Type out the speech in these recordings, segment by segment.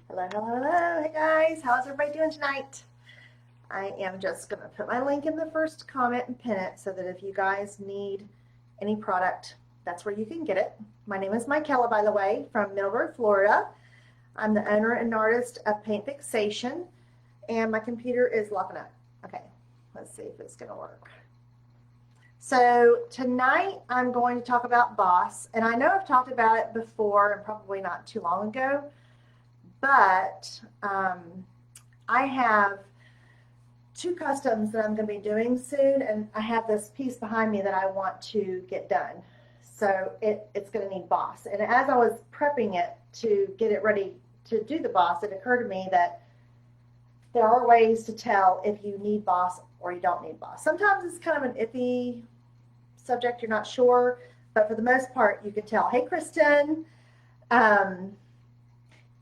Hello, hello, hello. Hey guys, how's everybody doing tonight? I am just going to put my link in the first comment and pin it so that if you guys need any product, that's where you can get it. My name is Michaela, by the way, from Middleburg, Florida. I'm the owner and artist of Paint Fixation, and my computer is locking up. Okay, let's see if it's going to work. So tonight I'm going to talk about Boss, and I know I've talked about it before and probably not too long ago, but I have two customs that I'm going to be doing soon, and I have this piece behind me that I want to get done. So it's going to need Boss. And as I was prepping it to get it ready to do the Boss, it occurred to me that there are ways to tell if you need Boss or you don't need Boss. Sometimes it's kind of an iffy subject, you're not sure, but for the most part you can tell. Hey Kristen,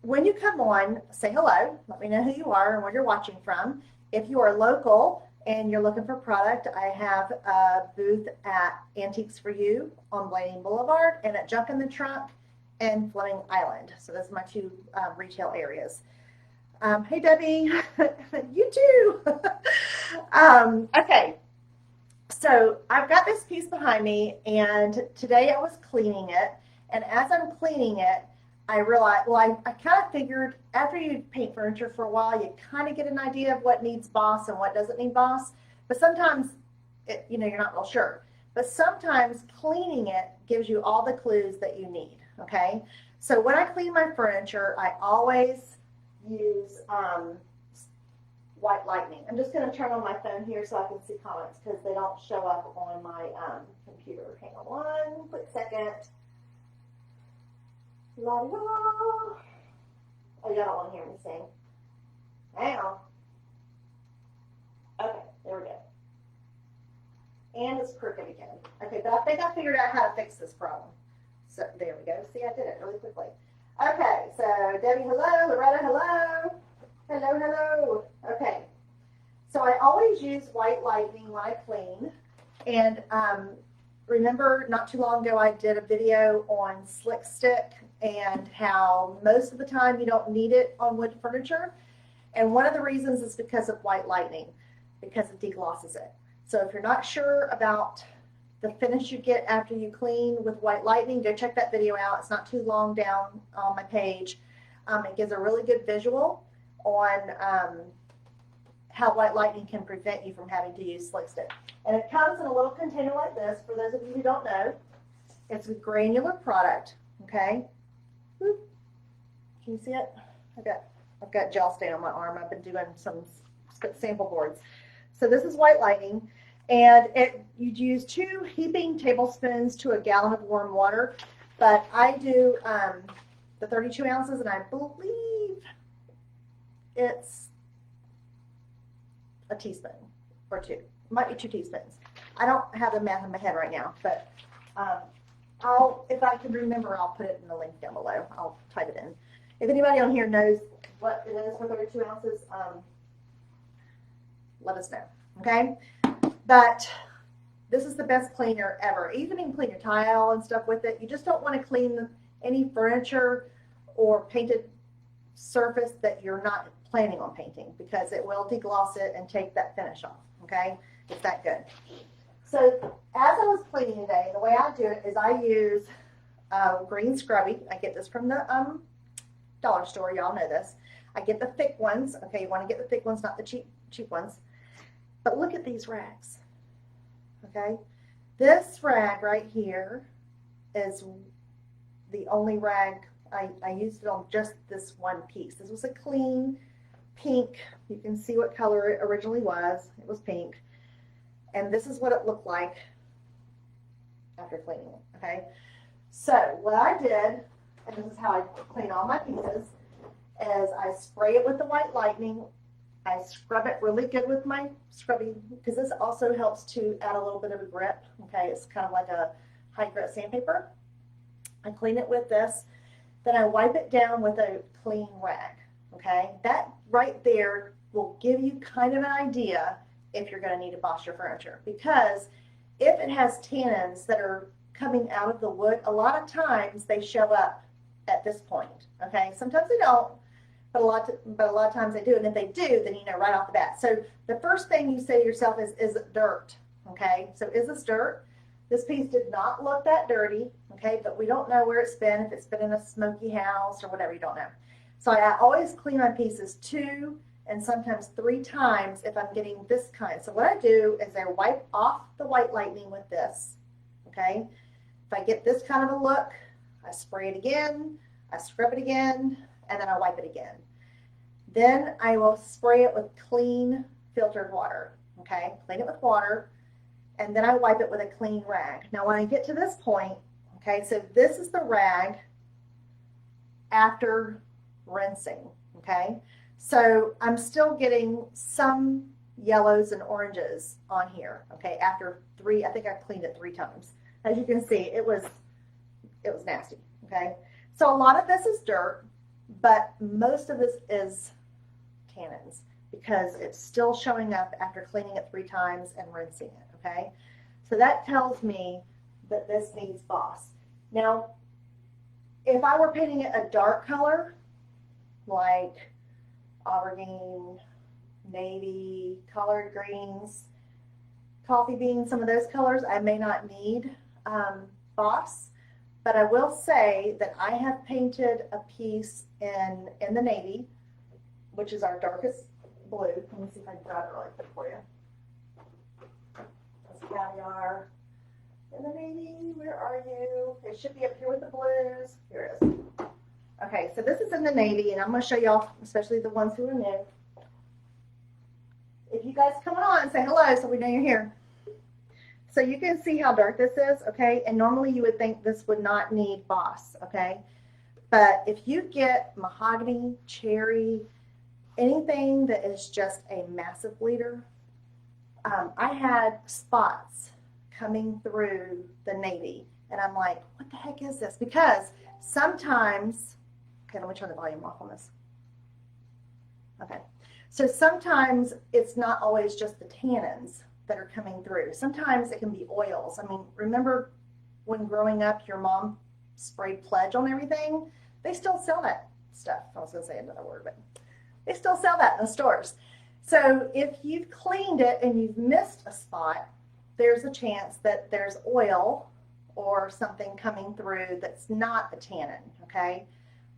when you come on, say hello, let me know who you are and where you're watching from. If you are local and you're looking for product, I have a booth at Antiques for You on Blaney Boulevard and at Junk in the Trunk and Fleming Island. So those are my two retail areas. Hey Debbie, you too. Okay, so I've got this piece behind me, and today I was cleaning it, and as I'm cleaning it, I realized, well, I kind of figured after you paint furniture for a while, you kind of get an idea of what needs Boss and what doesn't need Boss, but sometimes, you're not real sure. But sometimes cleaning it gives you all the clues that you need, okay? So when I clean my furniture, I always use White Lightning. I'm just going to turn on my phone here so I can see comments because they don't show up on my computer. Hang on one quick second. La la. Oh, y'all don't want to hear me sing. Hang on. Okay, there we go. And it's crooked again. Okay, but I think I figured out how to fix this problem. So there we go. See, I did it really quickly. Okay, so Debbie, hello. Loretta, hello. Hello, hello. Okay, so I always use White Lightning when I clean. And remember, not too long ago, I did a video on Slick Stick and how most of the time you don't need it on wood furniture. And one of the reasons is because of White Lightning, because it deglosses it. So if you're not sure about the finish you get after you clean with White Lightning, go check that video out. It's not too long down on my page. It gives a really good visual on how White Lightning can prevent you from having to use Slick Stick. And it comes in a little container like this. For those of you who don't know, it's a granular product, okay? Whoop. Can you see it? I've got gel stain on my arm. I've been doing some sample boards. So this is White Lightning, and you'd use 2 heaping tablespoons to a gallon of warm water, but I do the 32 ounces, and I believe it's a teaspoon or 2. It might be 2 teaspoons. I don't have the math in my head right now, but if I can remember, I'll put it in the link down below. I'll type it in. If anybody on here knows what it is for 32 ounces, let us know, okay? But this is the best cleaner ever. Even you can clean your tile and stuff with it. You just don't want to clean any furniture or painted surface that you're not planning on painting, because it will degloss it and take that finish off, okay? It's that good. So as I was cleaning today, the way I do it is I use green scrubby. I get this from the dollar store. Y'all know this. I get the thick ones. Okay, you want to get the thick ones, not the cheap ones. But look at these rags. Okay, this rag right here is the only rag I used it on just this one piece. This was a clean pink. You can see what color it originally was. It was pink. And this is what it looked like after cleaning it, okay? So what I did, and this is how I clean all my pieces, is I spray it with the White Lightning. I scrub it really good with my scrubby, because this also helps to add a little bit of a grip, okay? It's kind of like a high grit sandpaper. I clean it with this. Then I wipe it down with a clean rag, okay? That right there will give you kind of an idea if you're going to need to boss your furniture, because if it has tannins that are coming out of the wood, a lot of times they show up at this point, okay? Sometimes they don't, but a lot of times they do. And if they do, then you know right off the bat. So the first thing you say to yourself is it dirt? Okay, so is this dirt? This piece did not look that dirty, okay, but we don't know where it's been, if it's been in a smoky house or whatever, you don't know. So I always clean my pieces 2 and sometimes 3 times if I'm getting this kind. So what I do is I wipe off the white lightning with this, okay? If I get this kind of a look, I spray it again, I scrub it again, and then I wipe it again. Then I will spray it with clean filtered water, okay? Clean it with water, and then I wipe it with a clean rag. Now when I get to this point, okay, so this is the rag after rinsing, okay? So I'm still getting some yellows and oranges on here, okay, after 3, I think I cleaned it 3 times. As you can see, it was nasty, okay? So a lot of this is dirt, but most of this is tannins because it's still showing up after cleaning it 3 times and rinsing it, okay? So that tells me that this needs Boss. Now, if I were painting it a dark color, like aubergine, navy, colored greens, coffee beans, some of those colors, I may not need Boss. But I will say that I have painted a piece in the navy, which is our darkest blue. Let me see if I can grab it really quick for you. That's caviar. In the navy, where are you? It should be up here with the blues. Here it is. Okay, so this is in the navy, and I'm going to show y'all, especially the ones who are new. If you guys come on, say hello so we know you're here. So you can see how dark this is, okay? And normally you would think this would not need Boss, okay? But if you get mahogany, cherry, anything that is just a massive bleeder, I had spots coming through the navy. And I'm like, what the heck is this? Because sometimes, okay, let me turn the volume off on this. Okay, so sometimes it's not always just the tannins that are coming through. Sometimes it can be oils. I mean, remember when growing up, your mom sprayed Pledge on everything? They still sell that stuff. I was gonna say another word, but they still sell that in the stores. So if you've cleaned it and you've missed a spot, there's a chance that there's oil or something coming through that's not a tannin, okay?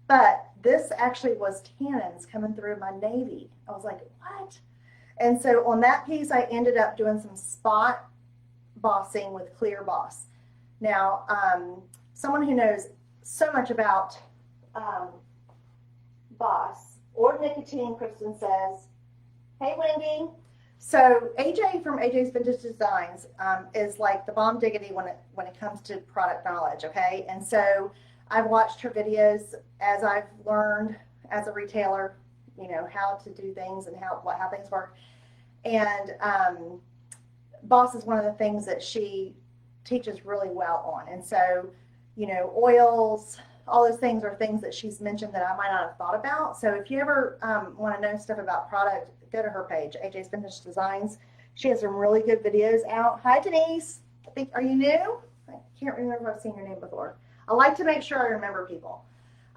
But this actually was tannins coming through my navy. I was like, what? And so on that piece, I ended up doing some spot bossing with clear Boss. Now, someone who knows so much about Boss or nicotine, Kristen says, hey, Wendy. So AJ from AJ's Vintage Designs is like the bomb diggity when it comes to product knowledge, okay? And so I've watched her videos as I've learned as a retailer, you know, how to do things and how things work. And Boss is one of the things that she teaches really well on. And so, you know, oils, all those things are things that she's mentioned that I might not have thought about. So if you ever want to know stuff about product, go to her page, AJ's Vintage Designs. She has some really good videos out. Hi, Denise. I think, are you new? I can't remember if I've seen your name before. I like to make sure I remember people.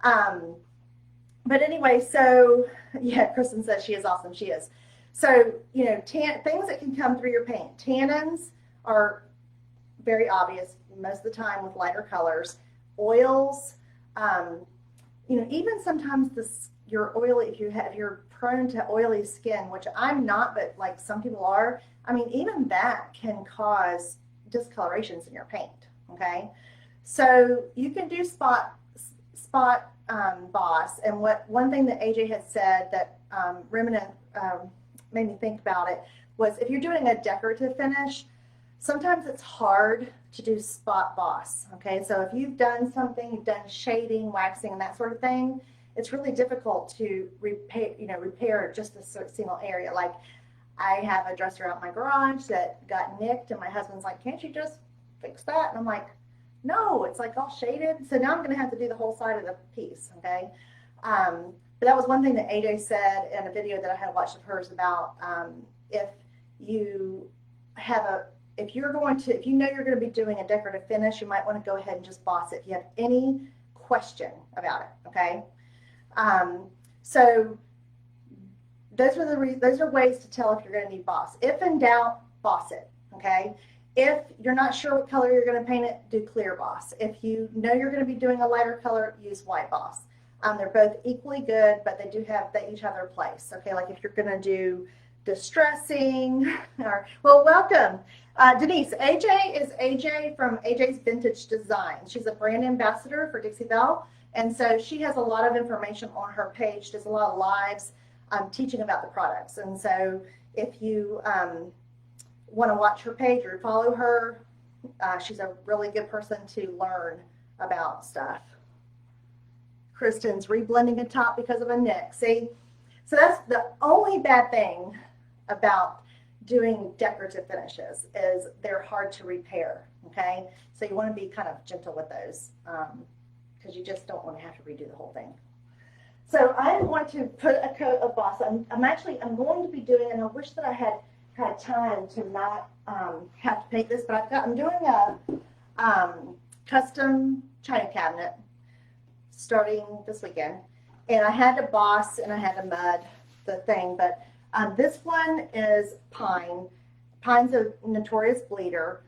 But anyway, so yeah, Kristen says she is awesome. She is. So, you know, things that can come through your paint. Tannins are very obvious most of the time with lighter colors. Oils, you know, even sometimes your oily, if you're prone to oily skin, which I'm not, but like some people are, I mean, even that can cause discolorations in your paint, okay? So you can do spot Boss, and one thing that AJ had said that made me think about it was if you're doing a decorative finish, sometimes it's hard to do spot Boss, okay? So if you've done something, you've done shading, waxing, and that sort of thing, it's really difficult to repair just a single area. Like I have a dresser out in my garage that got nicked, and my husband's like, can't you just fix that? And I'm like, no, it's like all shaded. So now I'm going to have to do the whole side of the piece, okay? But that was one thing that AJ said in a video that I had watched of hers about if you know you're going to be doing a decorative finish, you might want to go ahead and just Boss it if you have any question about it, okay? So those are ways to tell if you're going to need boss. If in doubt, boss it. Okay. If you're not sure what color you're going to paint it, do clear boss. If you know you're going to be doing a lighter color, use white boss. They're both equally good, but they each have their place. Okay, like if you're going to do distressing, or well, welcome, Denise. AJ is AJ from AJ's Vintage Design. She's a brand ambassador for Dixie Belle, and so she has a lot of information on her page. Does a lot of lives teaching about the products, and so if you want to watch her page or follow her, she's a really good person to learn about stuff. Kristen's reblending a top because of a nick. See, so that's the only bad thing about doing decorative finishes is they're hard to repair. Okay, so you want to be kind of gentle with those because you just don't want to have to redo the whole thing. So I'm going to put a coat of Boss. I'm going to be doing, and I wish that I had time to not have to paint this, but I'm doing a custom china cabinet starting this weekend, and I had to Boss and I had to mud the thing, but this one is pine. Pine's a notorious bleeder,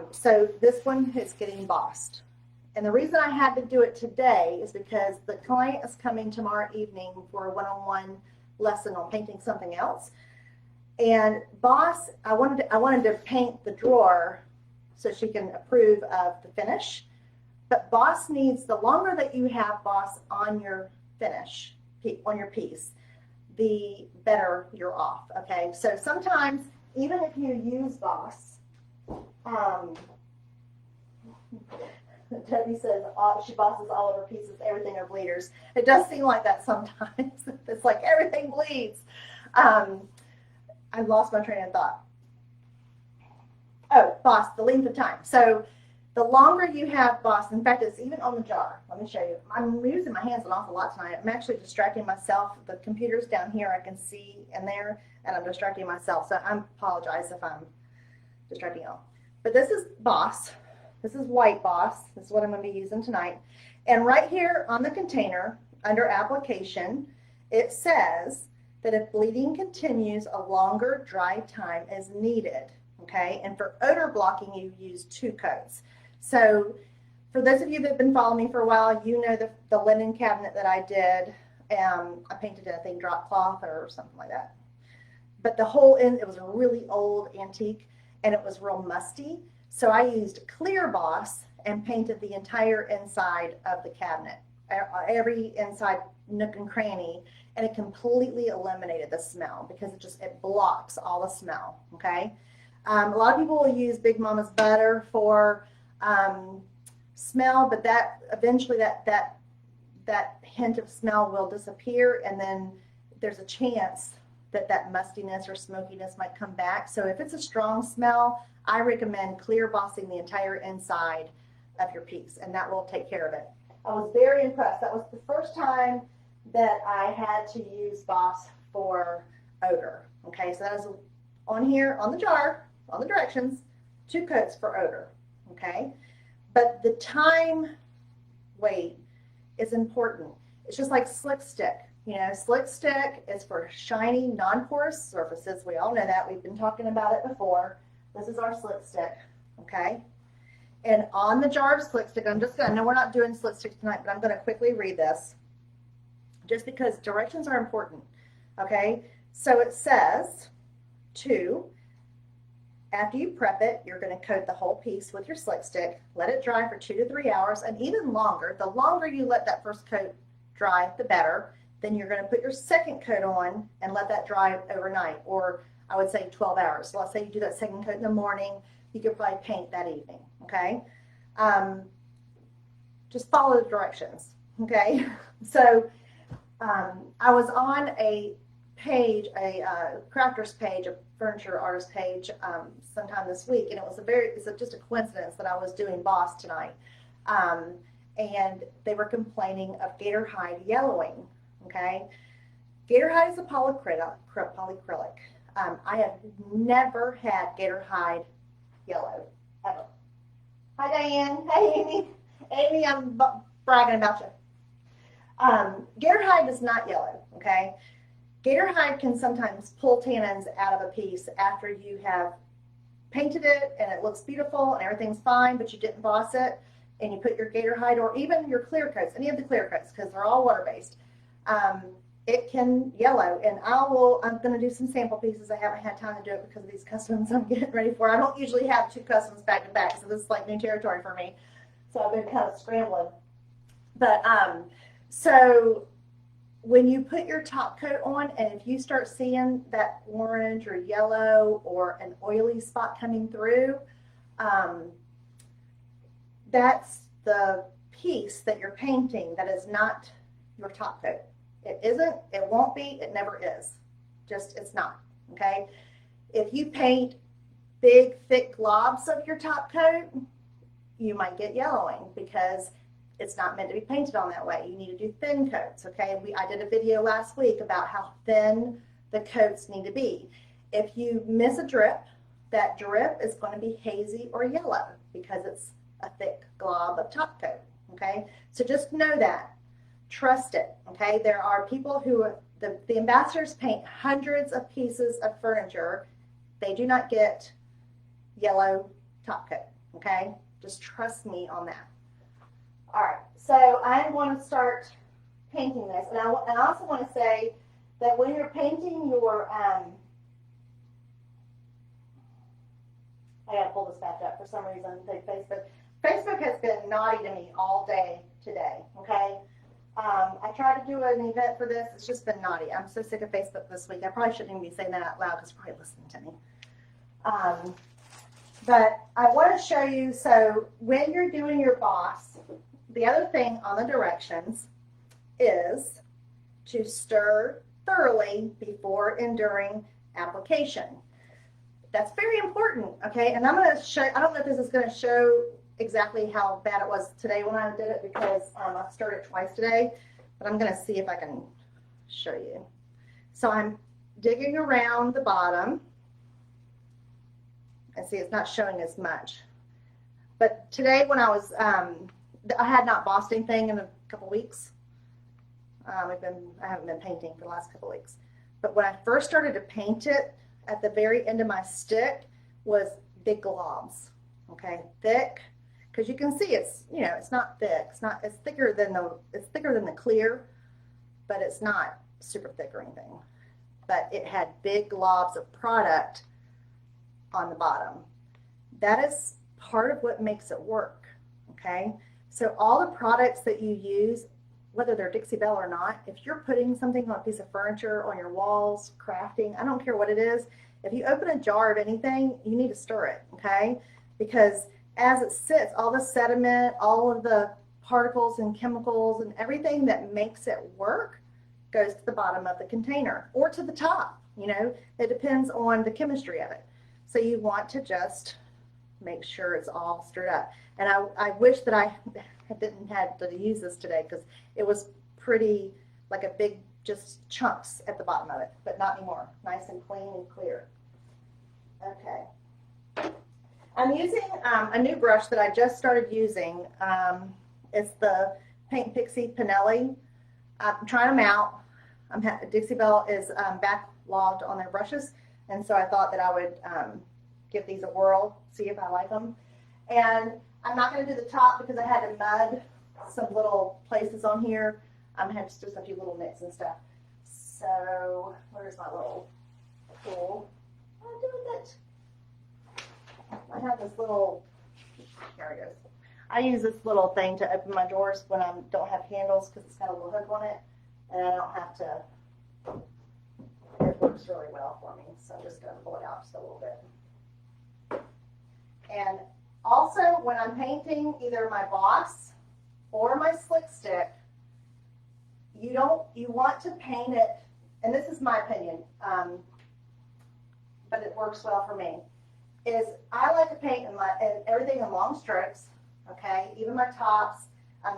so this one is getting bossed. And the reason I had to do it today is because the client is coming tomorrow evening for a one-on-one lesson on painting something else. And Boss, I wanted to paint the drawer so she can approve of the finish. But Boss needs, the longer that you have Boss on your finish, on your piece, the better you're off, okay? So sometimes, even if you use Boss, Debbie says she bosses all of her pieces, everything are bleeders. It does seem like that sometimes. It's like everything bleeds. I lost my train of thought. Oh, Boss, the length of time. So the longer you have Boss, in fact, it's even on the jar. Let me show you. I'm using my hands an awful lot tonight. I'm actually distracting myself. The computer's down here. I can see in there, and I'm distracting myself. So I apologize if I'm distracting y'all. But this is Boss. This is white Boss. This is what I'm going to be using tonight. And right here on the container, under application, it says that if bleeding continues, a longer dry time is needed. Okay, and for odor blocking, you use 2 coats. So for those of you that have been following me for a while, you know the linen cabinet that I did. I painted it, I think, drop cloth or something like that. But the whole end, it was a really old antique, and it was real musty. So I used clear Boss and painted the entire inside of the cabinet, every inside nook and cranny, and it completely eliminated the smell because it blocks all the smell. Okay. A lot of people will use Big Mama's butter for smell, but that eventually that hint of smell will disappear, and then there's a chance that mustiness or smokiness might come back. So if it's a strong smell, I recommend clear bossing the entire inside of your piece, and that will take care of it. I was very impressed. That was the first time that I had to use Boss for odor. Okay, so that is on here on the jar, on the directions, 2 coats for odor. Okay, but the time weight is important. It's just like Slick Stick. You know, Slick Stick is for shiny, non-porous surfaces. We all know that. We've been talking about it before. This is our Slick Stick, okay? And on the jar of Slick Stick, I know we're not doing Slick Stick tonight, but I'm going to quickly read this just because directions are important, okay? So it says, 2, after you prep it, you're going to coat the whole piece with your Slick Stick, let it dry for 2 to 3 hours, and even longer. The longer you let that first coat dry, the better. Then you're going to put your second coat on and let that dry overnight, or I would say 12 hours. So let's say you do that second coat in the morning, you could probably paint that evening, okay? Just follow the directions, okay? So I was on a page, a crafter's page, a furniture artist page sometime this week, and it's just a coincidence that I was doing Boss tonight. And they were complaining of gator hide yellowing, okay? Gator hide is a polyacrylic. I have never had gator hide yellow, ever. Hi, Diane. Hey, Amy. Amy, I'm bragging about you. Gator hide is not yellow, okay? Gator hide can sometimes pull tannins out of a piece after you have painted it and it looks beautiful and everything's fine, but you didn't boss it, and you put your gator hide or even your clear coats, any of the clear coats, because they're all water-based, it can yellow. And I'm going to do some sample pieces. I haven't had time to do it because of these customs I'm getting ready for. I don't usually have 2 customs back to back, so this is like new territory for me. So I've been kind of scrambling. But so when you put your top coat on, and if you start seeing that orange or yellow or an oily spot coming through, that's the piece that you're painting that is not your top coat. It isn't, it won't be, it never is. Just, it's not, okay? If you paint big, thick globs of your top coat, you might get yellowing because it's not meant to be painted on that way. You need to do thin coats, okay? I did a video last week about how thin the coats need to be. If you miss a drip, that drip is going to be hazy or yellow because it's a thick glob of top coat, okay? So just know that. Trust it, okay? There are people who, the ambassadors paint hundreds of pieces of furniture. They do not get yellow top coat, okay? Just trust me on that. All right, so I want to start painting this. And I also want to say that when you're painting your, I got to pull this back up for some reason, Facebook has been naughty to me all day today, okay? I tried to do an event for this. It's just been naughty. I'm so sick of Facebook this week. I probably shouldn't even be saying that out loud because you're probably listening to me. But I want to show you, so when you're doing your boss, the other thing on the directions is to stir thoroughly before and during application. That's very important, okay? And I'm going to show, I don't know if this is going to show exactly how bad it was today when I did it because I stirred it twice today, but I'm going to see if I can show you. So I'm digging around the bottom, and see it's not showing as much. But today when I was, I had not bossed anything in a couple weeks. I haven't been painting for the last couple weeks. But when I first started to paint it, at the very end of my stick was big globs, okay, thick. Because you can see it's, you know, it's not thick. It's thicker than the clear, but it's not super thick or anything. But it had big globs of product on the bottom. That is part of what makes it work, okay? So all the products that you use, whether they're Dixie Belle or not, if you're putting something on a piece of furniture, on your walls, crafting, I don't care what it is, if you open a jar of anything, you need to stir it, okay? Because as it sits, all the sediment, all of the particles and chemicals and everything that makes it work goes to the bottom of the container or to the top, you know, it depends on the chemistry of it. So you want to just make sure it's all stirred up. And I wish that I didn't have to use this today because it was pretty, like a big, just chunks at the bottom of it, but not anymore. Nice and clean and clear. Okay. I'm using a new brush that I just started using. It's the Paint Pixie Pinelli. I'm trying them out. Dixie Belle is backlogged on their brushes, and so I thought that I would give these a whirl, see if I like them. And I'm not going to do the top because I had to mud some little places on here. I had just a few little nicks and stuff. So where's my little tool? What am I doing with it? I have this little, there it goes. I use this little thing to open my drawers when I don't have handles because it's got a little hook on it, and I don't have to, it works really well for me. So I'm just going to pull it out just a little bit. And also when I'm painting either my boss or my slick stick, you want to paint it, and this is my opinion, but it works well for me, is I like to paint everything in long strokes, okay, even my tops.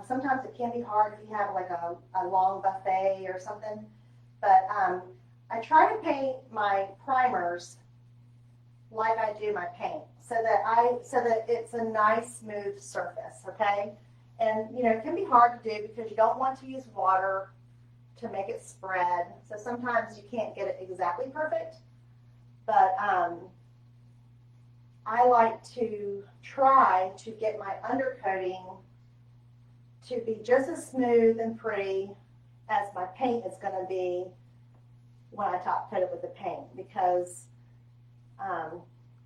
Sometimes it can be hard if you have like a long buffet or something, but I try to paint my primers like I do my paint so that it's a nice smooth surface, okay? And, you know, it can be hard to do because you don't want to use water to make it spread. So sometimes you can't get it exactly perfect. But I like to try to get my undercoating to be just as smooth and pretty as my paint is going to be when I top coat it with the paint, because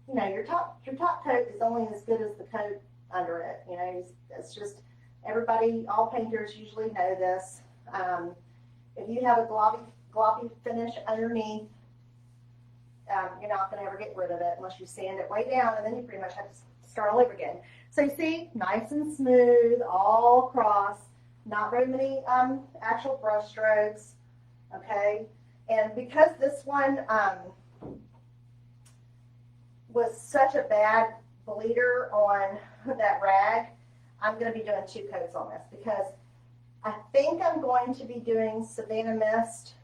you know, your top coat is only as good as the coat under it. You know, it's just, everybody, all painters usually know this. If you have a gloppy finish underneath, you're not going to ever get rid of it unless you sand it way down, and then you pretty much have to start all over again. So you see, nice and smooth all across, not very many actual brush strokes, okay? And because this one was such a bad bleeder on that rag, I'm going to be doing 2 coats on this, because I think I'm going to be doing Savannah Mist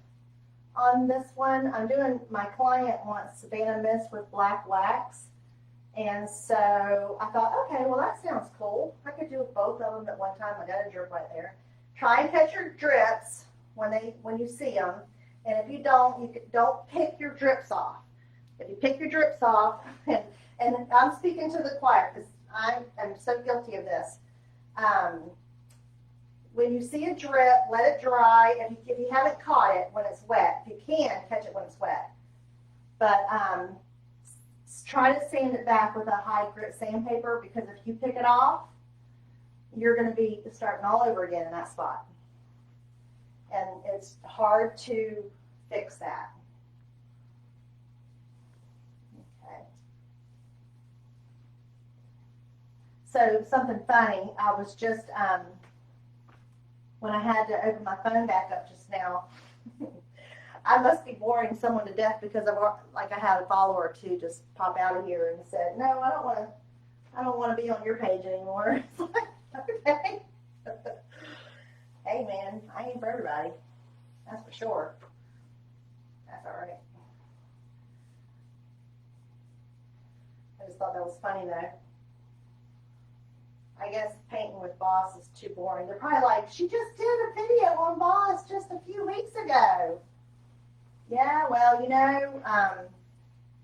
on this one. My client wants Savannah Mist with black wax. And so I thought, okay, well, that sounds cool. I could do both of them at one time. I got a drip right there. Try and catch your drips when you see them. And if you don't pick your drips off. If you pick your drips off, and I'm speaking to the choir because I am so guilty of this. When you see a drip, let it dry. If you haven't caught it when it's wet, if you can, catch it when it's wet. But try to sand it back with a high grit sandpaper, because if you pick it off, you're going to be starting all over again in that spot. And it's hard to fix that. Okay. So something funny, I was just, when I had to open my phone back up just now, I must be boring someone to death, because I had a follower or two just pop out of here and said, no, I don't want to be on your page anymore. It's like, okay. Hey man, I ain't for everybody. That's for sure. That's all right. I just thought that was funny though. I guess painting with Boss is too boring. They're probably like, she just did a video on Boss just a few weeks ago. Yeah, well, you know,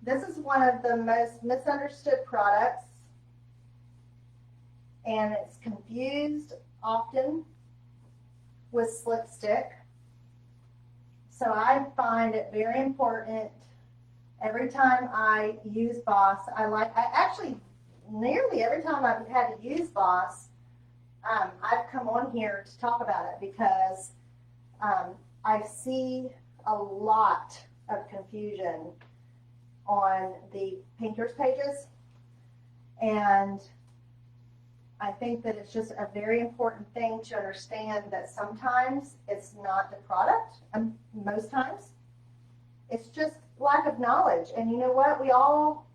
this is one of the most misunderstood products, and it's confused often with slip stick. So I find it very important every time I use Boss. I actually, nearly every time I've had to use Boss, I've come on here to talk about it, because I see a lot of confusion on the painters pages, and I think that it's just a very important thing to understand that sometimes it's not the product, and most times it's just lack of knowledge. And you know what, we all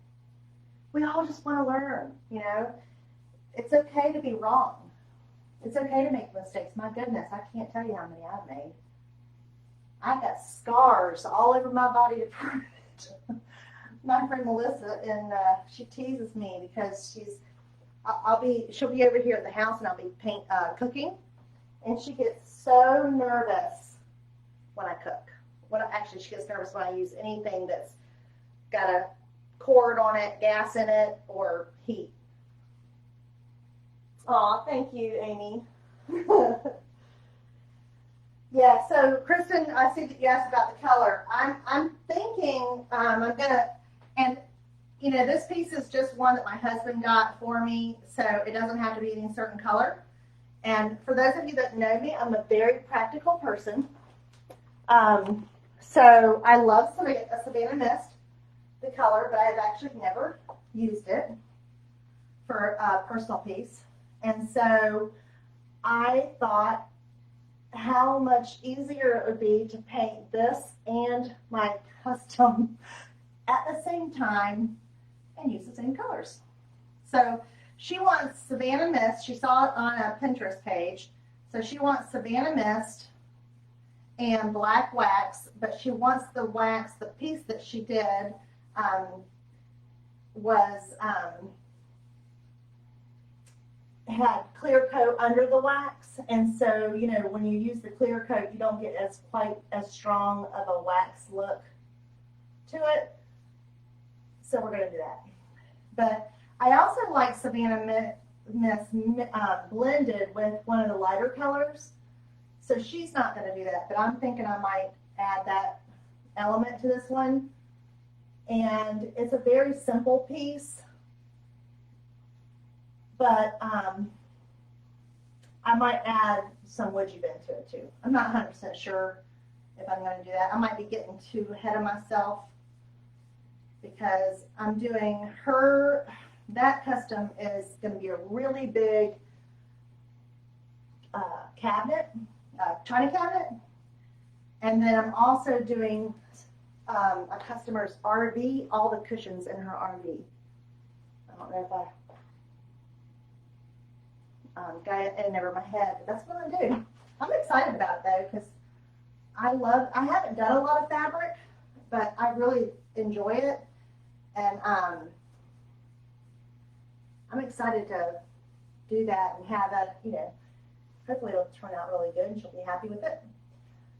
just want to learn. You know, it's okay to be wrong, it's okay to make mistakes. My goodness, I can't tell you how many I've made. I've got scars all over my body to prove it. My friend Melissa, and she teases me because she'll be over here at the house, and I'll be cooking, and she gets so nervous when I cook. Actually, she gets nervous when I use anything that's got a cord on it, gas in it, or heat. Aw, thank you, Amy. Yeah, so Kristen, I see that you asked about the color. I'm thinking I'm gonna, and you know, this piece is just one that my husband got for me, so it doesn't have to be any certain color. And for those of you that know me, I'm a very practical person. So I love Savannah Mist, the color, but I've actually never used it for a personal piece. And so I thought how much easier it would be to paint this and my custom at the same time and use the same colors. So she wants Savannah Mist. She saw it on a Pinterest page. So she wants Savannah Mist and black wax, but she wants the wax, the piece that she did was had clear coat under the wax, and so, you know, when you use the clear coat, you don't get as quite as strong of a wax look to it. So we're going to do that. But I also like Savannah Miss blended with one of the lighter colors. So she's not going to do that, but I'm thinking I might add that element to this one. And it's a very simple piece, but I might add some Woodgie Bend to it too. I'm not 100% sure if I'm going to do that. I might be getting too ahead of myself because I'm doing her, that custom is going to be a really big cabinet, china cabinet. And then I'm also doing a customer's RV, all the cushions in her RV. I don't know if I got it over my head, but that's what I'm doing. I'm excited about it though, because I haven't done a lot of fabric, but I really enjoy it. And I'm excited to do that and have that, you know, hopefully it'll turn out really good and she'll be happy with it.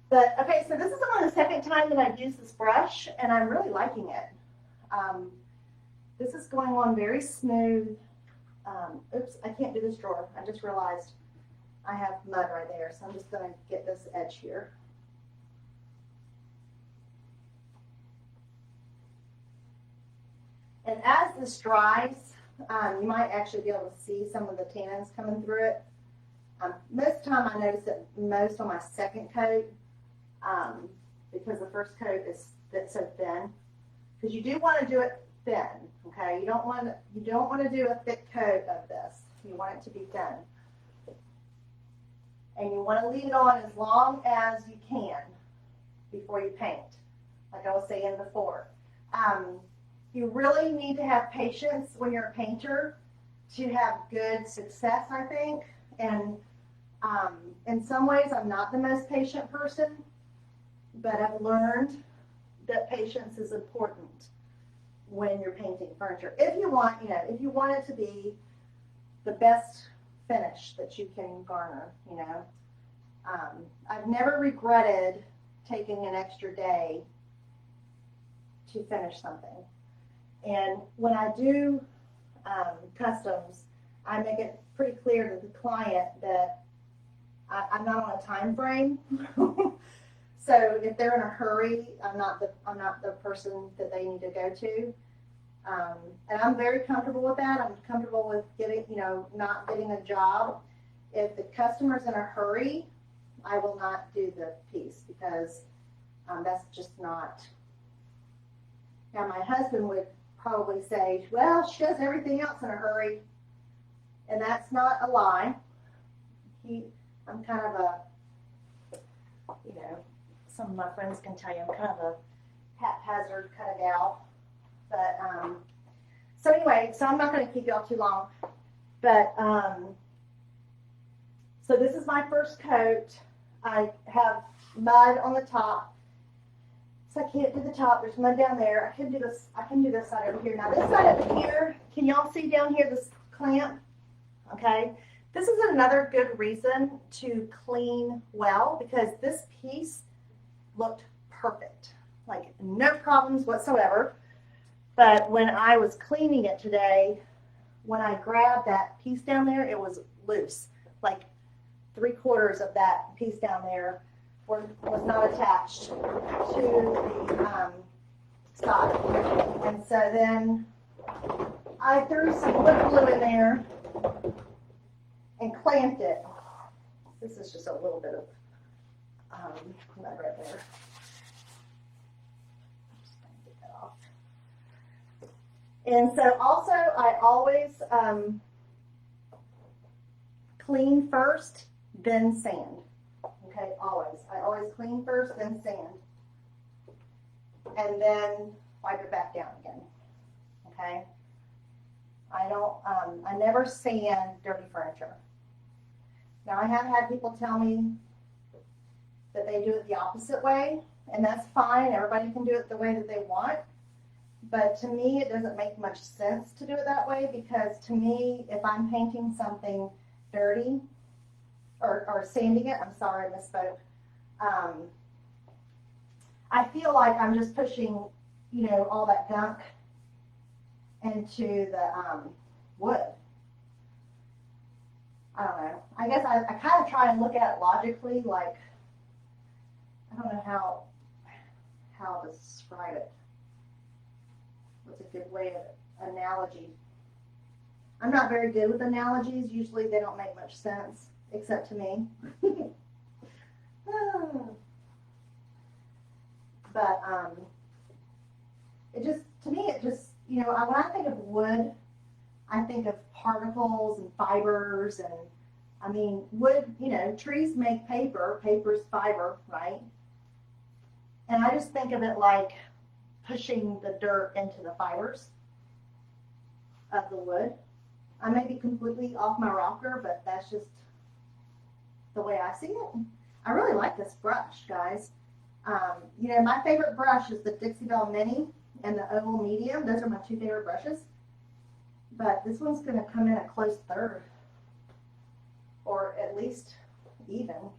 But, okay, so this is only the second time that I've used this brush, and I'm really liking it. This is going on very smooth. Oops, I can't do this drawer. I just realized I have mud right there, so I'm just going to get this edge here. And as this dries, you might actually be able to see some of the tannins coming through it. Most of the time I notice it most on my second coat, because the first coat is so thin. Because you do want to do it thin, okay? You don't want to do a thick coat of this. You want it to be thin. And you want to leave it on as long as you can before you paint, like I was saying before. You really need to have patience when you're a painter to have good success, I think. And in some ways, I'm not the most patient person, but I've learned that patience is important when you're painting furniture. If you want, you know, if you want it to be the best finish that you can garner, you know. I've never regretted taking an extra day to finish something. And when I do customs, I make it pretty clear to the client that I'm not on a time frame. So if they're in a hurry, I'm not the person that they need to go to. And I'm very comfortable with that. I'm comfortable with getting, you know, not getting a job. If the customer's in a hurry, I will not do the piece because that's just not. Now my husband would probably say, well, she does everything else in a hurry. And that's not a lie. I'm kind of a, you know, some of my friends can tell you I'm kind of a haphazard kind of gal. But, so anyway, so I'm not going to keep y'all too long. But, so this is my first coat. I have mud on the top. So I can't do the top. There's mud down there. I can do this side over here. Now this side over here, can y'all see down here this clamp? Okay. This is another good reason to clean well because this piece looked perfect. Like no problems whatsoever. But when I was cleaning it today, when I grabbed that piece down there, it was loose. Like 3/4 of that piece down there was not attached to the side. And so then I threw some lip glue in there and clamped it. This is just a little bit of mud right there. Just going to get that off. And so also I always clean first, then sand. Okay, always. I always clean first, then sand. And then wipe it back down again. Okay? I never sand dirty furniture. Now I have had people tell me that they do it the opposite way, and that's fine. Everybody can do it the way that they want. But to me, it doesn't make much sense to do it that way, because to me, if I'm painting something dirty, or sanding it, I'm sorry, I misspoke, I feel like I'm just pushing, you know, all that gunk into the wood. I don't know. I guess I kind of try and look at it logically, like, I don't know how to describe it. What's a good way of analogy? I'm not very good with analogies. Usually they don't make much sense, except to me. But it just, to me, it just, you know, when I think of wood, I think of particles and fibers, and I mean, wood, you know, trees make paper, paper's fiber, right? And I just think of it like pushing the dirt into the fibers of the wood. I may be completely off my rocker, but that's just the way I see it. I really like this brush, guys. You know, my favorite brush is the Dixie Belle Mini and the Oval Medium. Those are my two favorite brushes. But this one's going to come in a close third, or at least even.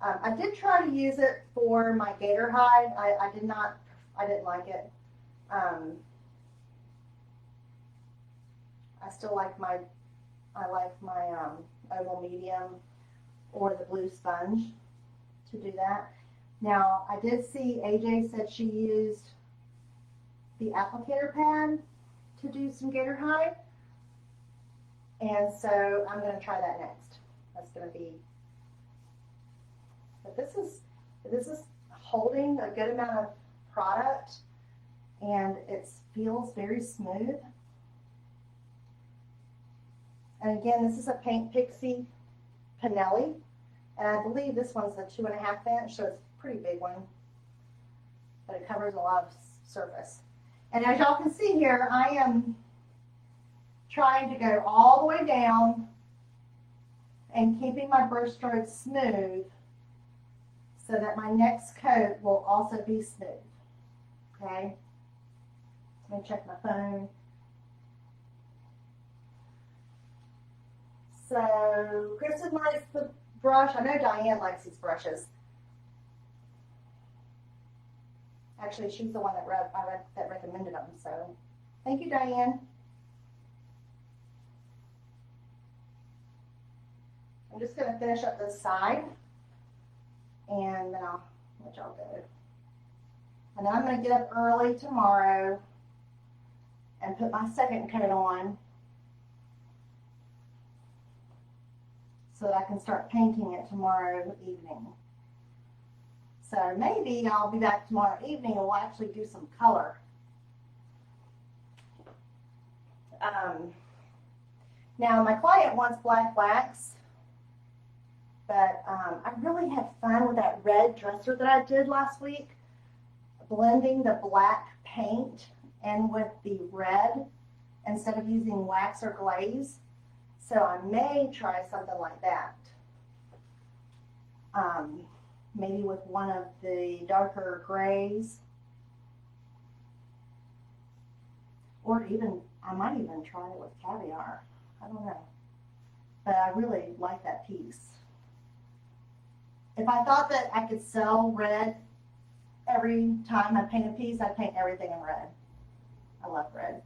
I did try to use it for my gator hide. I didn't like it. I still like my Oval Medium or the blue sponge to do that. Now, I did see AJ said she used the applicator pad to do some gator hide, and so I'm going to try that next. That's going to be, but this is holding a good amount of product, and it feels very smooth. And again, this is a Paint Pixie Pinelli, and I believe this one's a 2.5 inch, so it's a pretty big one, but it covers a lot of surface. And as y'all can see here, I am trying to go all the way down and keeping my brush strokes smooth so that my next coat will also be smooth. Okay? Let me check my phone. So, Kristen likes the brush. I know Diane likes these brushes. Actually, she's the one that recommended them, so thank you, Diane. I'm just going to finish up this side, and then I'll let y'all go. And then I'm going to get up early tomorrow and put my second coat on so that I can start painting it tomorrow evening. So maybe I'll be back tomorrow evening and we'll actually do some color. Now my client wants black wax, but I really had fun with that red dresser that I did last week, blending the black paint in with the red instead of using wax or glaze. So I may try something like that. Maybe with one of the darker grays. Or even, I might even try it with caviar. I don't know. But I really like that piece. If I thought that I could sell red every time I paint a piece, I'd paint everything in red. I love red.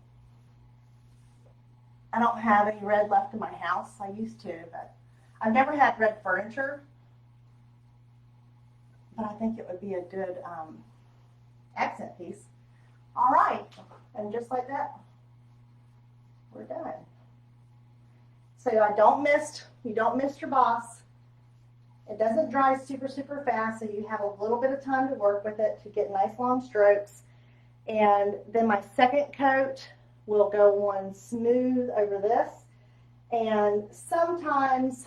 I don't have any red left in my house. I used to, but I've never had red furniture. But I think it would be a good accent piece. All right, and just like that, we're done. So you don't miss your boss. It doesn't dry super, super fast, so you have a little bit of time to work with it to get nice long strokes. And then my second coat will go on smooth over this. And sometimes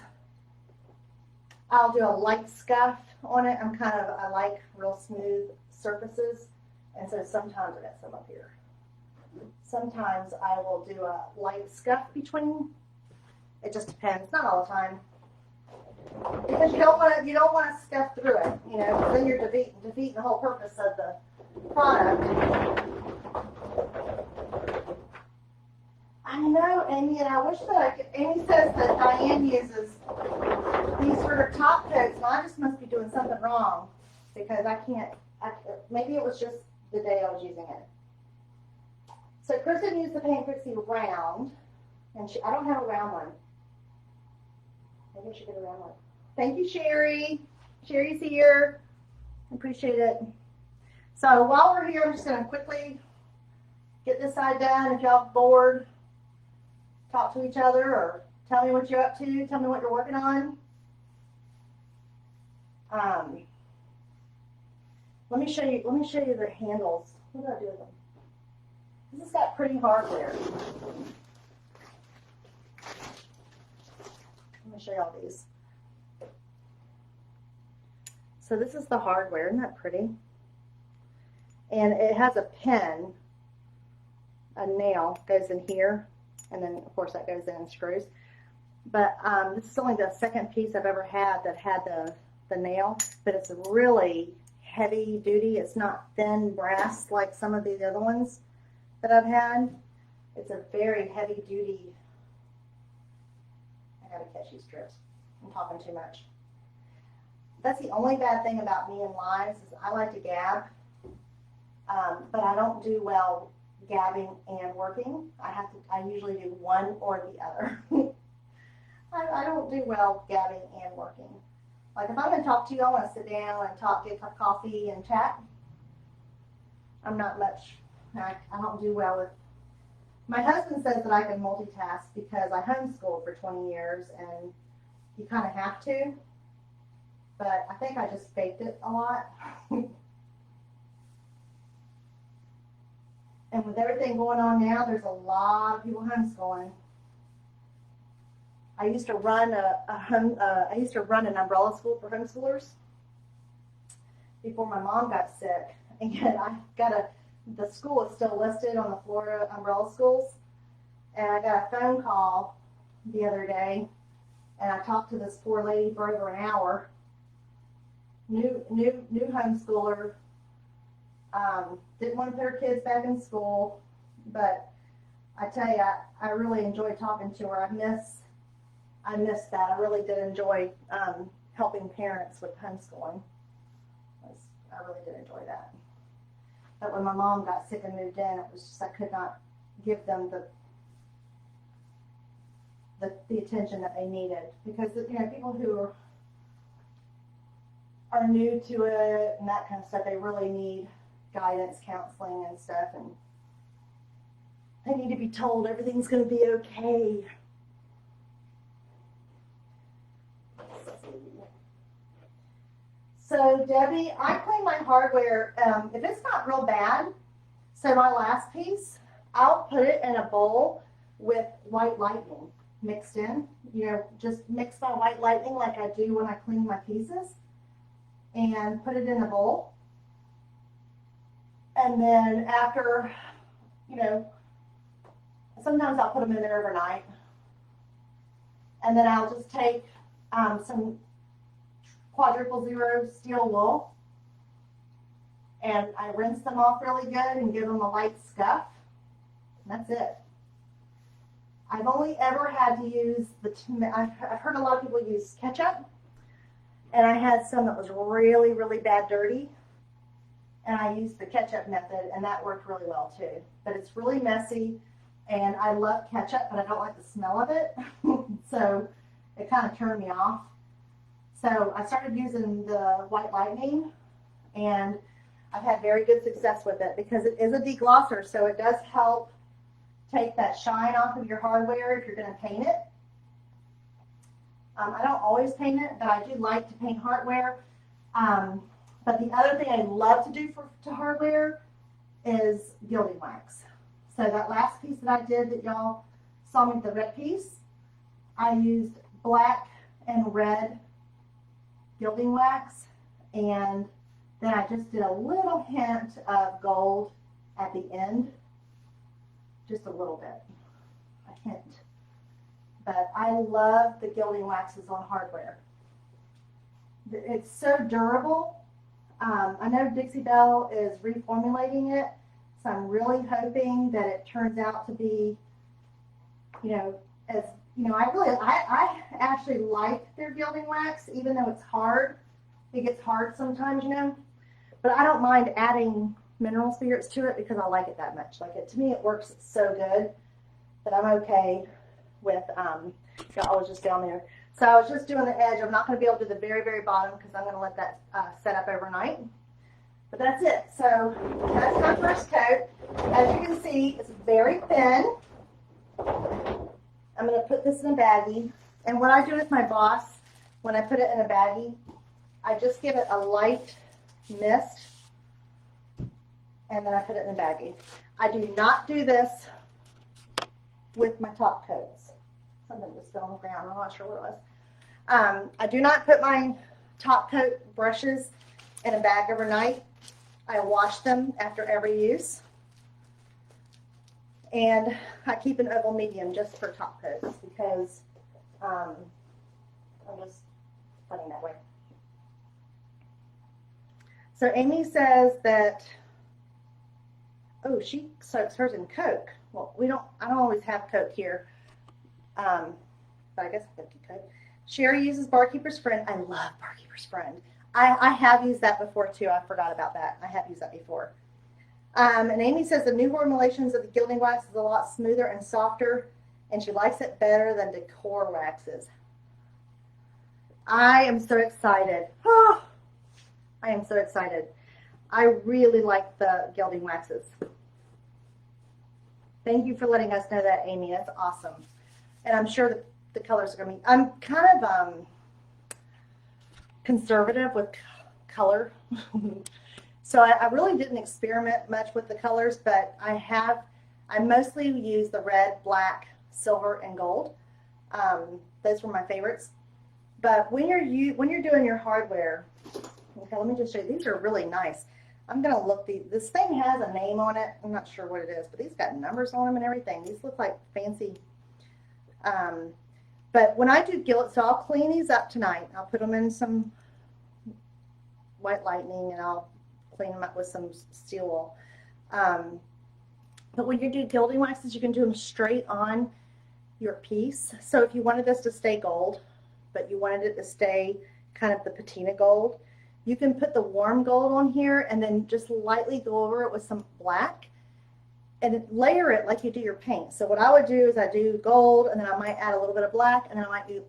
I'll do a light scuff on it. I like real smooth surfaces. And so sometimes I got some up here. Sometimes I will do a light scuff between. It just depends, not all the time. Because you don't want to scuff through it, you know, because then you're defeating the whole purpose of the product. I know, Amy, and I wish that I could. Amy says that Diane uses these for her top coats, and I just must be doing something wrong because I can't. Maybe it was just the day I was using it. So Kristen used the Paint Pixie round, and I don't have a round one. Maybe I should get a round one. Thank you, Sherry. Sherry's here. Appreciate it. So while we're here, I'm just going to quickly get this side done. If y'all bored, talk to each other or tell me what you're up to. Tell me what you're working on. Let me show you the handles. What did I do with them? This has got pretty hardware. Let me show you all these. So this is the hardware. Isn't that pretty? And it has a pin. A nail goes in here, and then of course that goes in and screws. But this is only the second piece I've ever had that had the nail, but it's really heavy duty. It's not thin brass like some of the other ones that I've had. It's a very heavy duty. I gotta catch these strips. I'm talking too much. That's the only bad thing about me in lives is I like to gab, but I don't do well gabbing and working. I usually do one or the other. I don't do well gabbing and working. Like if I'm going to talk to you, I want to sit down and talk, get a cup of coffee and chat. I'm not much, I don't do well with, my husband says that I can multitask because I homeschooled for 20 years and you kind of have to, but I think I just faked it a lot. And with everything going on now, there's a lot of people homeschooling. I used to run an umbrella school for homeschoolers before my mom got sick, and the school is still listed on the Florida umbrella schools, and I got a phone call the other day, and I talked to this poor lady for over an hour. New homeschooler, didn't want to put her kids back in school, but I tell you, I really enjoyed talking to her. I missed that. I really did enjoy helping parents with homeschooling. I really did enjoy that. But when my mom got sick and moved in, it was just I could not give them the attention that they needed, because people who are new to it and that kind of stuff, they really need guidance, counseling, and stuff, and they need to be told everything's going to be okay. So Debbie, I clean my hardware, if it's not real bad, so my last piece, I'll put it in a bowl with white lightning mixed in. Just mix my white lightning like I do when I clean my pieces and put it in a bowl. And then after, sometimes I'll put them in there overnight. And then I'll just take some quadruple zero steel wool, and I rinse them off really good and give them a light scuff. And that's it. I've only ever had to use I've heard a lot of people use ketchup, and I had some that was really, really bad dirty, and I used the ketchup method, and that worked really well too. But it's really messy, and I love ketchup, but I don't like the smell of it, so it kind of turned me off. So I started using the white lightning, and I've had very good success with it because it is a deglosser, so it does help take that shine off of your hardware if you're going to paint it. I don't always paint it, but I do like to paint hardware. But the other thing I love to do to hardware is gilding wax. So that last piece that I did that y'all saw me with the red piece, I used black and red gilding wax, and then I just did a little hint of gold at the end, just a little bit, a hint. But I love the gilding waxes on hardware. It's so durable. I know Dixie Belle is reformulating it, so I'm really hoping that it turns out to be you know, as you know, I actually like their gilding wax, even though it's hard. It gets hard sometimes, you know, but I don't mind adding mineral spirits to it because I like it that much. Like, it to me, it works so good that I'm okay with. So I was just down there. So I was just doing the edge. I'm not going to be able to do the very, very bottom because I'm going to let that set up overnight. But that's it. So that's my first coat. As you can see, it's very thin. I'm going to put this in a baggie. And what I do with my Boss, when I put it in a baggie, I just give it a light mist, and then I put it in a baggie. I do not do this with my top coats. Something just fell on the ground. I'm not sure what it was. I do not put my top coat brushes in a bag overnight. I wash them after every use. And I keep an oval medium just for top coats because I'm just putting that way. So Amy says that, oh, she soaks hers in Coke. Well, I don't always have Coke here. But I guess I could do Coke. Sherry uses Barkeeper's Friend. I love Barkeeper's Friend. I have used that before too. I forgot about that. I have used that before. And Amy says the new formulations of the gilding wax is a lot smoother and softer, and she likes it better than decor waxes. I am so excited. Oh, I am so excited. I really like the gilding waxes. Thank you for letting us know that, Amy. That's awesome. And I'm sure that the colors are going to be, I'm kind of conservative with color. So I really didn't experiment much with the colors, but I mostly use the red, black, silver, and gold. Those were my favorites. But when you're doing your hardware, okay, let me just show you. These are really nice. I'm going to look, this thing has a name on it. I'm not sure what it is, but these got numbers on them and everything. These look like fancy. But when I do gilt, so I'll clean these up tonight. I'll put them in some White Lightning and I'll clean them up with some steel wool. But when you do gilding waxes, you can do them straight on your piece. So if you wanted this to stay gold, but you wanted it to stay kind of the patina gold, you can put the warm gold on here and then just lightly go over it with some black and layer it like you do your paint. So what I would do is I do gold and then I might add a little bit of black and then I might do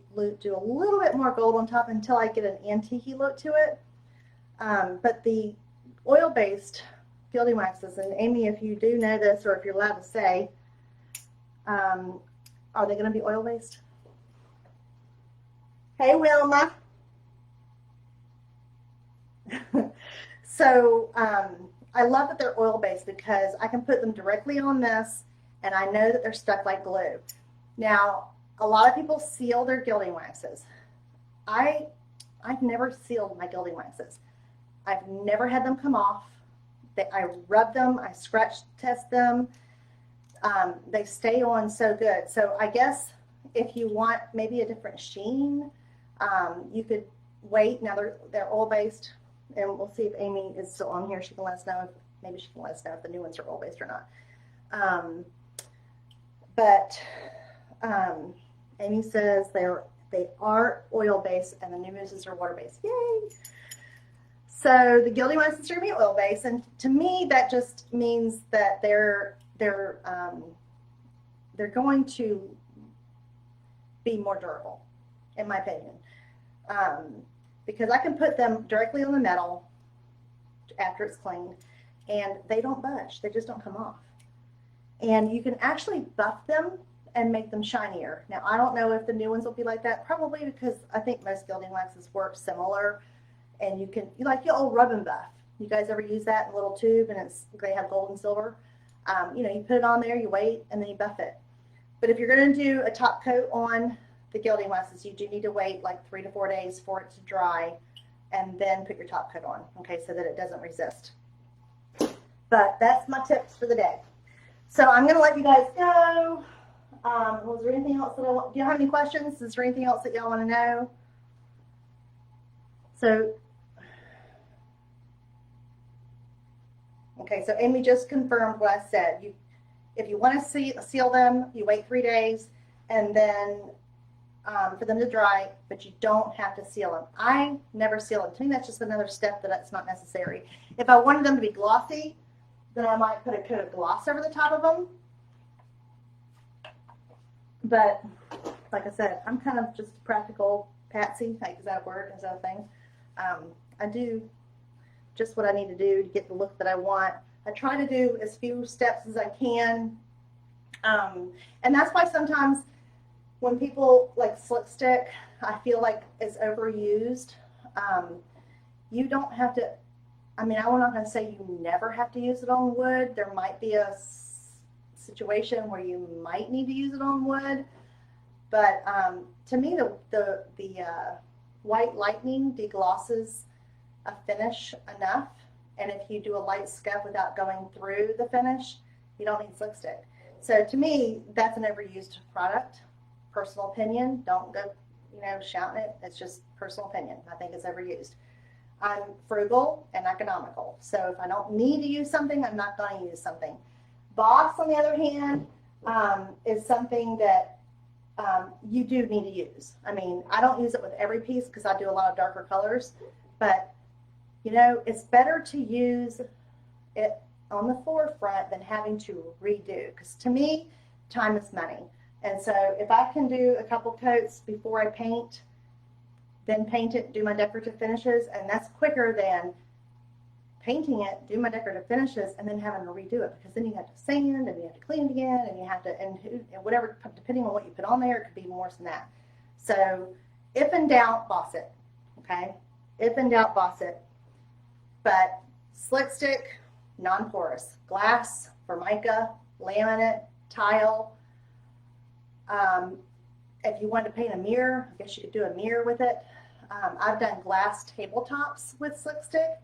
a little bit more gold on top until I get an antique look to it. But the oil-based gilding waxes, and Amy, if you do know this or if you're allowed to say, are they going to be oil-based? Hey, Wilma. So I love that they're oil-based because I can put them directly on this and I know that they're stuck like glue. Now, a lot of people seal their gilding waxes. I've never sealed my gilding waxes. I've never had them come off. I rub them, I scratch test them. They stay on so good. So I guess if you want maybe a different sheen, you could wait. Now they're oil-based. And we'll see if Amy is still on here. She can let us know maybe she can let us know if the new ones are oil-based or not. Amy says they are oil-based and the new mousses are water-based. Yay! So the gilding waxes are going to be oil-based, and to me that just means that they're going to be more durable, in my opinion. Because I can put them directly on the metal after it's cleaned, and they don't budge. They just don't come off. And you can actually buff them and make them shinier. Now, I don't know if the new ones will be like that, probably because I think most gilding waxes work similar, and you'll rub and buff. You guys ever use that in a little tube, and they have gold and silver? You put it on there, you wait, and then you buff it. But if you're going to do a top coat on the gilding waxes, you do need to wait like 3 to 4 days for it to dry and then put your top coat on, okay, so that it doesn't resist. But that's my tips for the day. So I'm going to let you guys go. Was there anything else that do you have any questions? Is there anything else that y'all want to know? So, okay, so Amy just confirmed what I said. If you want to seal them, you wait 3 days. and then for them to dry, but you don't have to seal them. I never seal them. To me, that's just another step that's not necessary. If I wanted them to be glossy, then I might put a coat of gloss over the top of them. But like I said, I'm kind of just a practical patsy. Like, is that a word? Is that a thing? I do just what I need to do to get the look that I want. I try to do as few steps as I can. And that's why sometimes when people like slick stick, I feel like it's overused. You don't have to, I mean, I'm not going to say you never have to use it on wood. There might be a situation where you might need to use it on wood. But to me, the white lightning deglosses a finish enough. And if you do a light scuff without going through the finish, you don't need slick stick. So to me, that's an overused product. Personal opinion. Don't go, shouting it. It's just personal opinion. I think it's overused. I'm frugal and economical. So if I don't need to use something, I'm not going to use something. Boss, on the other hand, is something that you do need to use. I mean, I don't use it with every piece because I do a lot of darker colors, but it's better to use it on the forefront than having to redo, because to me, time is money. And so if I can do a couple coats before I paint, then paint it, do my decorative finishes, and that's quicker than painting it, do my decorative finishes, and then having to redo it, because then you have to sand and you have to clean it again, and you have to, and whatever, depending on what you put on there, it could be more than that. So if in doubt, boss it, okay? If in doubt, boss it. But slick stick, non-porous. Glass, Formica, laminate, tile. If you wanted to paint a mirror, I guess you could do a mirror with it. I've done glass tabletops with slick stick.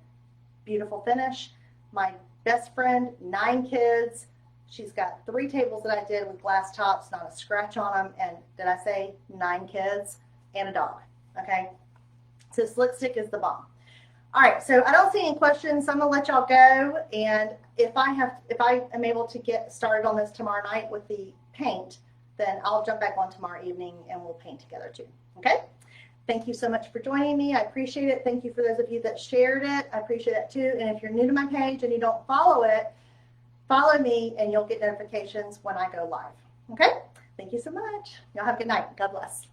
Beautiful finish. My best friend, 9 kids. She's got 3 tables that I did with glass tops, not a scratch on them. And did I say 9 kids and a dog? Okay. So slick stick is the bomb. All right, so I don't see any questions, so I'm gonna let y'all go. And if I am able to get started on this tomorrow night with the paint, then I'll jump back on tomorrow evening and we'll paint together too. Okay? Thank you so much for joining me. I appreciate it. Thank you for those of you that shared it. I appreciate that too. And if you're new to my page and you don't follow it, follow me and you'll get notifications when I go live. Okay? Thank you so much. Y'all have a good night. God bless.